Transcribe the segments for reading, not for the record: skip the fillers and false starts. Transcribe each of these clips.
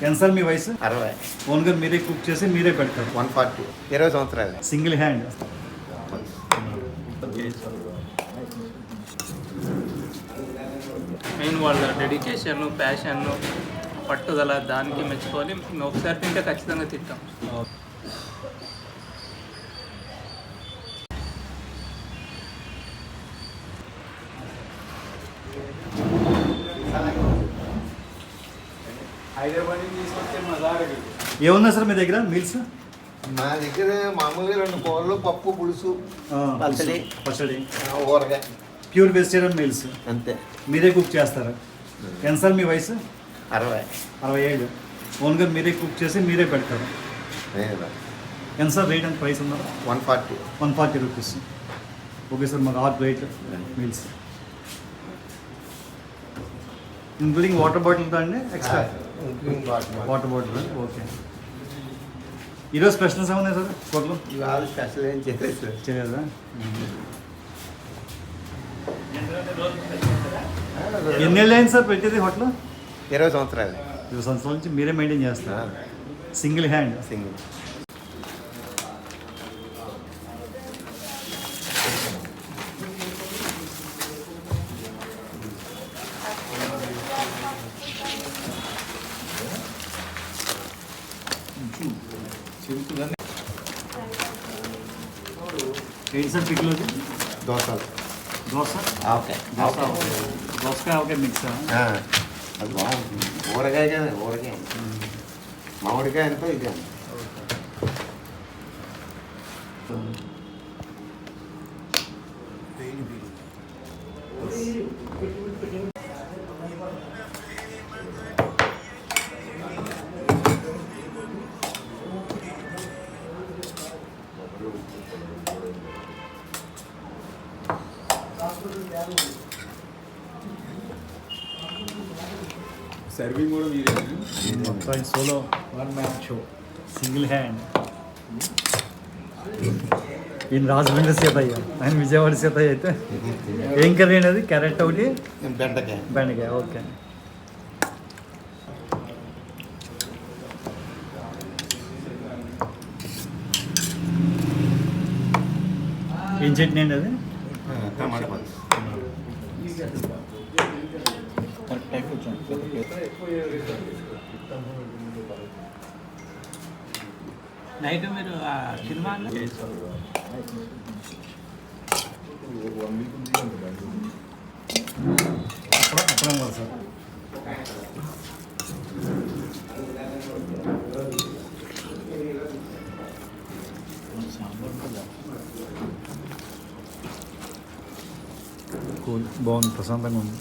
ఎంత సార్ మీ వయసు? 60. ఓన్గా మీరే కుక్ చేసి మీరే పెడతారు? 140. 20 సంవత్సరాలు. Single hand. మెయిన్ వాళ్ళ డెడికేషన్, ప్యాషన్, పట్టుదల దానికి మెచ్చుకోవాలి. ఒకసారి తింటే ఖచ్చితంగా తింటాం. ఏమున్నా సార్ మీ దగ్గర మీల్స్? మా దగ్గర మామూలుగా 2 కూరలు, పప్పు, పులుసు, పచ్చడి, ఊరగాయ, ప్యూర్ వెజిటేరియన్ మీల్స్ అంతే. మీరే కుక్ చేస్తారా? ఎంత సార్ మీ వయసు? 60. 67. ఓన్గా మీరే కుక్ చేసి మీరే పెడతారు? ఎంత సార్ రేట్ అండ్ ప్రైస్ ఉన్నారు? 140. 140 రూపీస్. ఓకే సార్, మాకు 6 ప్లేట్ మీల్స్ ఇంక్లూడింగ్ వాటర్ బాటిల్తో అండి? Extra water bottle. ఓకే. ఈరోజు స్పెషల్స్ ఏమన్నాయి సార్ హోటల్లో? ఇవాళ స్పెషల్ ఏం చేయలేదా? ఎన్నేళ్ళు అయింది సార్ పెట్టేది హోటల్? 20 సంవత్సరాలు. 20 సంవత్సరాల నుంచి మీరే మెయింటైన్ చేస్తారు? Single hand? సింగిల్. ఏంటి సార్ పిక్లోది? దోశలు. దోశ? ఓకే. దోసకాయ ఓకే మిక్స్. అది బాగుంటుంది. ఊరగాయ కదా, ఊరగాయ. మామిడికాయ అంతా ఇదే. సర్వింగ్ కూడా మీరే? మొత్తం solo 1 man show, single hand. ఈయన రాజమండ్రి సీతయ్య, ఆయన విజయవాడ సీతయ్య. అయితే ఏం కర్రీ అండి అది? క్యారెట్ ఒకటి, బెండకాయ. బెండకాయ. ఓకే. ఏం చట్నీ అండి అది? టమాటా పచ్చడి. నైట్ మీరు సినిమా అప్పుడు కదా సార్? కూల్, బాగుంది, ప్రశాంతంగా ఉంది.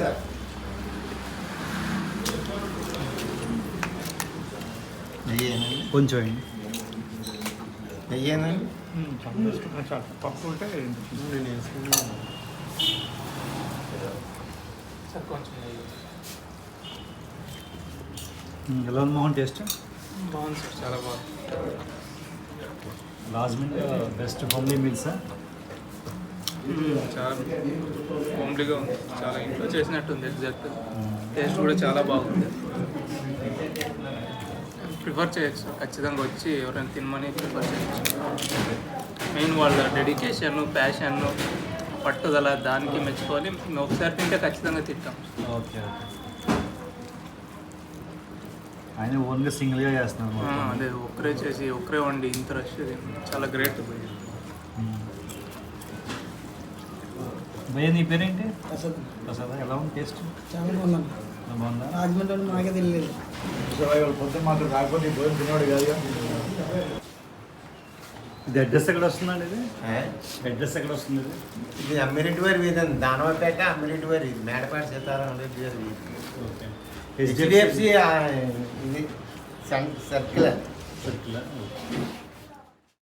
సార్ కొంచెం అండి నెయ్యేనండి. పప్పు ఉంటే ఎలా ఉంది మోహన్ టేస్ట్? బాగుంది సార్, చాలా బాగుంది. Rajahmundry best homely meals. చాలా హోమ్లీగా ఉంది, చాలా ఇంట్లో చేసినట్టుంది. ఎగ్జాక్ట్ టేస్ట్ కూడా చాలా బాగుంది. ప్రిఫర్ చేయొచ్చు, ఖచ్చితంగా వచ్చి ఎవరైనా తినమని ప్రిఫర్ చేయొచ్చు. మెయిన్ వాళ్ళ డెడికేషన్, ప్యాషన్, పట్టుదల దానికి మెచ్చుకోవాలి. ఒకసారి తింటే ఖచ్చితంగా తింటాం. ఓకే. ఆయన ఓన్గా సింగిల్గా చేస్తున్నారు? అదే ఒక్కరే చేసి ఒక్కరే వండి ఇంత రష్, చాలా గ్రేట్. భయ్య నీ పేరేంటి? ప్రసాద్. ఎలా ఉంది టేస్ట్? చాలా బాగుంది. బాగుందా? రాజమండ్రి మాకే తెలియదు. పొద్దున్న మాత్రం కాకపోతే భోజనం తినవాడు కాదు. ఇది అడ్రస్ ఎక్కడ వస్తుందండి? ఇది అడ్రస్ ఎక్కడ వస్తుంది? ఇది అమ్మిరెడ్డి వారి వీధి అండి. దానవాయిపేట అమ్మిరెడ్డి వారి వీధి, మేడపాటి సీతారాం రెడ్డి గారి వీధి. ఓకే. HDFC ఇది సర్కిల్. సర్కిల్.